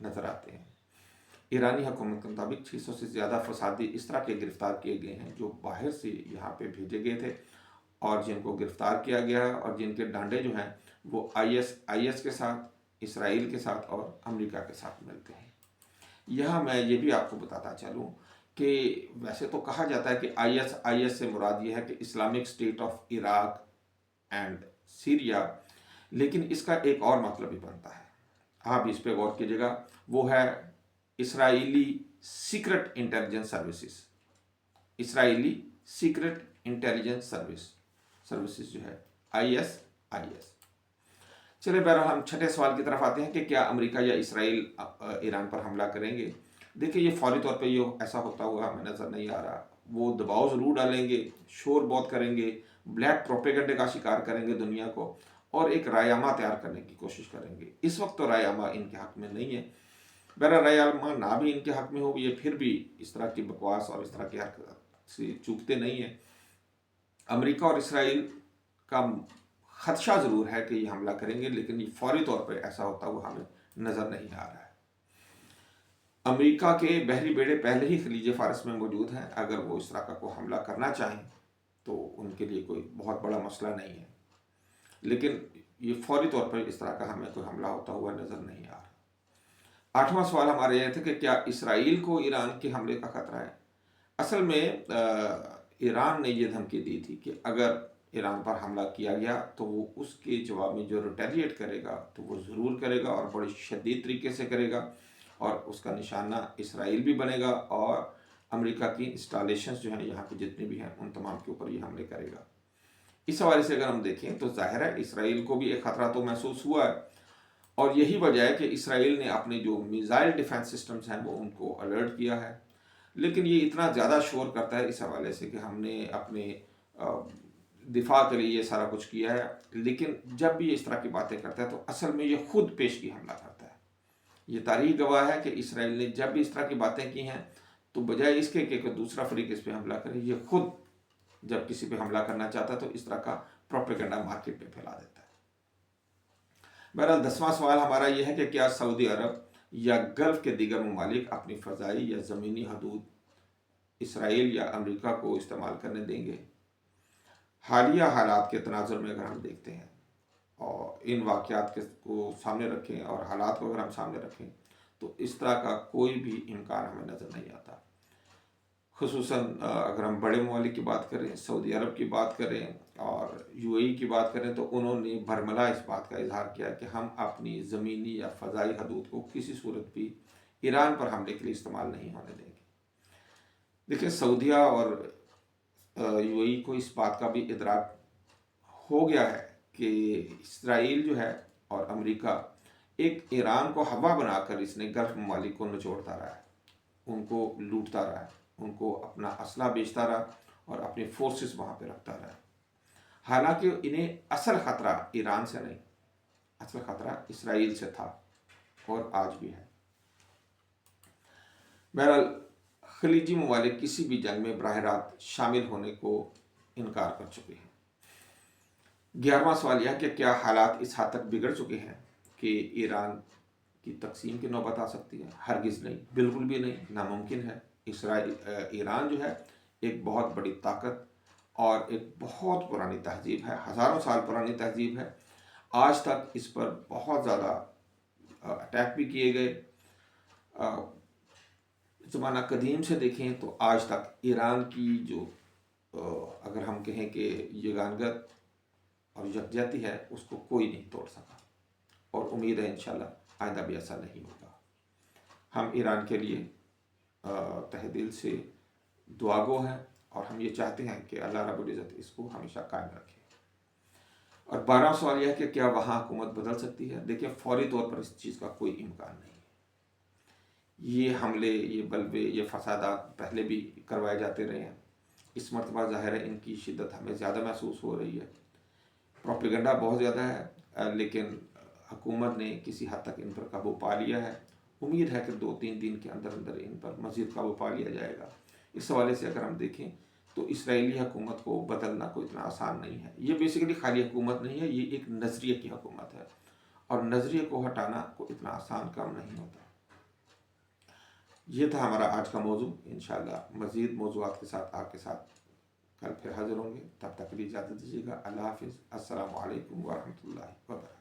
نظر آتے ہیں۔ ایرانی حکومت کے مطابق 600 سے زیادہ فسادی اس طرح کے گرفتار کیے گئے ہیں جو باہر سے یہاں پہ بھیجے گئے تھے، اور جن کو گرفتار کیا گیا ہے اور جن کے ڈانڈے جو ہیں وہ آئی ایس کے ساتھ، اسرائیل کے ساتھ اور امریکہ کے ساتھ ملتے ہیں۔ یہاں میں یہ بھی آپ کو بتاتا چلوں کہ ویسے تو کہا جاتا ہے کہ آئی ایس سے مراد یہ ہے کہ Islamic state of Iraq and Syria, لیکن اس کا ایک اور مطلب بھی بنتا ہے، آپ اس پہ غور کیجیے گا، وہ ہے اسرائیلی سیکرٹ انٹیلیجنس سروسز۔ اسرائیلی سیکرٹ انٹیلیجنس سروسز جو ہے آئی ایس۔ چلے بہرحال ہم چھٹے سوال کی طرف آتے ہیں کہ کیا امریکہ یا اسرائیل ایران پر حملہ کریں گے؟ دیکھیں یہ فوری طور پہ یہ ایسا ہوتا ہوا ہمیں نظر نہیں آ رہا۔ وہ دباؤ ضرور ڈالیں گے، شور بہت کریں گے، بلیک پروپیگنڈے کا شکار کریں گے دنیا کو، اور ایک رائے عامہ تیار کرنے کی کوشش کریں گے۔ اس وقت تو رائے عامہ ان کے حق میں نہیں ہے، بہرحال رائے عامہ نہ بھی ان کے حق میں ہو، یہ پھر بھی اس طرح کی بکواس اور اس طرح کی حرکت سے چوکتے نہیں ہیں۔ امریکہ اور اسرائیل کا خدشہ ضرور ہے کہ یہ حملہ کریں گے، لیکن یہ فوری طور پر ایسا ہوتا ہوا ہمیں نظر نہیں آ رہا ہے۔ امریکہ کے بحری بیڑے پہلے ہی خلیج فارس میں موجود ہیں، اگر وہ اس طرح کا کوئی حملہ کرنا چاہیں تو ان کے لیے کوئی بہت بڑا مسئلہ نہیں ہے، لیکن یہ فوری طور پر اس طرح کا ہمیں کوئی حملہ ہوتا ہوا نظر نہیں آ رہا۔ 8واں سوال ہمارا یہ تھا کہ کیا اسرائیل کو ایران کے حملے کا خطرہ ہے؟ اصل میں ایران نے یہ دھمکی دی تھی کہ اگر ایران پر حملہ کیا گیا تو وہ اس کے جواب میں جو ریٹیلیٹ کرے گا تو وہ ضرور کرے گا، اور بڑی شدید طریقے سے کرے گا، اور اس کا نشانہ اسرائیل بھی بنے گا، اور امریکہ کی انسٹالیشنز جو ہیں یہاں پہ جتنی بھی ہیں ان تمام کے اوپر یہ حملے کرے گا۔ اس حوالے سے اگر ہم دیکھیں تو ظاہر ہے اسرائیل کو بھی ایک خطرہ تو محسوس ہوا ہے، اور یہی وجہ ہے کہ اسرائیل نے اپنے جو میزائل ڈیفنس سسٹمز ہیں وہ ان کو الرٹ کیا ہے، لیکن یہ اتنا زیادہ شور کرتا ہے اس حوالے سے کہ ہم نے اپنے دفاع کے لیے یہ سارا کچھ کیا ہے، لیکن جب بھی اس طرح کی باتیں کرتا ہے تو اصل میں یہ خود پیشگی حملہ کرتا ہے۔ یہ تاریخ گواہ ہے کہ اسرائیل نے جب بھی اس طرح کی باتیں کی ہیں تو بجائے اس کے کہ دوسرا فریق اس پہ حملہ کرے، یہ خود جب کسی پہ حملہ کرنا چاہتا ہے تو اس طرح کا پروپیگنڈا مارکیٹ پہ پھیلا دیتا ہے۔ بہرحال 10واں سوال ہمارا یہ ہے کہ کیا سعودی عرب یا گلف کے دیگر ممالک اپنی فضائی یا زمینی حدود اسرائیل یا امریکہ کو استعمال کرنے دیں گے؟ حالیہ حالات کے تناظر میں اگر ہم دیکھتے ہیں اور ان واقعات کو سامنے رکھیں اور حالات کو اگر ہم سامنے رکھیں تو اس طرح کا کوئی بھی امکان ہمیں نظر نہیں آتا۔ خصوصاً اگر ہم بڑے ممالک کی بات کریں، سعودی عرب کی بات کریں اور یو اے ای کی بات کریں، تو انہوں نے برملا اس بات کا اظہار کیا کہ ہم اپنی زمینی یا فضائی حدود کو کسی صورت بھی ایران پر حملے کے لیے استعمال نہیں ہونے دیں گے۔ دیکھیں سعودیہ اور یو اے ای کو اس بات کا بھی ادراک ہو گیا ہے کہ اسرائیل جو ہے اور امریکہ ایک ایران کو ہوا بنا کر اس نے گلف ممالک کو نچوڑتا رہا ہے، ان کو لوٹتا رہا ہے، ان کو اپنا اسلحہ بیچتا رہا اور اپنی فورسز وہاں پہ رکھتا رہا، حالانکہ انہیں اصل خطرہ ایران سے نہیں، اصل خطرہ اسرائیل سے تھا اور آج بھی ہے۔ بہرحال خلیجی ممالک کسی بھی جنگ میں براہ راست شامل ہونے کو انکار کر چکے ہیں۔ 11واں سوال یہ ہے کہ کیا حالات اس حد تک بگڑ چکے ہیں کہ ایران کی تقسیم کی نوبت آ سکتی ہے؟ ہرگز نہیں، بالکل بھی نہیں، ناممکن ہے۔ ایران جو ہے ایک بہت بڑی طاقت اور ایک بہت پرانی تہذیب ہے، ہزاروں سال پرانی تہذیب ہے، آج تک اس پر بہت زیادہ اٹیک بھی کیے گئے۔ زمانہ قدیم سے دیکھیں تو آج تک ایران کی جو اگر ہم کہیں کہ یگانگت اور یکجہتی ہے اس کو کوئی نہیں توڑ سکا، اور امید ہے انشاءاللہ آئندہ بھی ایسا نہیں ہوگا۔ ہم ایران کے لیے تہ دل سے دعا گو ہیں اور ہم یہ چاہتے ہیں کہ اللہ رب العزت اس کو ہمیشہ قائم رکھے۔ اور 12واں سوال یہ ہے کہ کیا وہاں حکومت بدل سکتی ہے؟ دیکھیں فوری طور پر اس چیز کا کوئی امکان نہیں ہے۔ یہ حملے، یہ بلبے، یہ فسادات پہلے بھی کروائے جاتے رہے ہیں، اس مرتبہ ظاہر ہے ان کی شدت ہمیں زیادہ محسوس ہو رہی ہے، پروپیگنڈا بہت زیادہ ہے، لیکن حکومت نے کسی حد تک ان پر قابو پا لیا ہے۔ امید ہے کہ 2-3 دن کے اندر اندر ان پر مزید قابو پا لیا جائے گا۔ اس حوالے سے اگر ہم دیکھیں تو اسرائیلی حکومت کو بدلنا کوئی اتنا آسان نہیں ہے۔ یہ بیسیکلی خالی حکومت نہیں ہے، یہ ایک نظریے کی حکومت ہے، اور نظریے کو ہٹانا کوئی اتنا آسان کام نہیں ہوتا۔ یہ تھا ہمارا آج کا موضوع. انشاءاللہ مزید موضوعات کے ساتھ آپ کے ساتھ کل پھر حاضر ہوں گے. تب تک بھی اجازت دیجیے گا. اللہ حافظ. السلام علیکم ورحمۃ اللہ وبرکاتہ.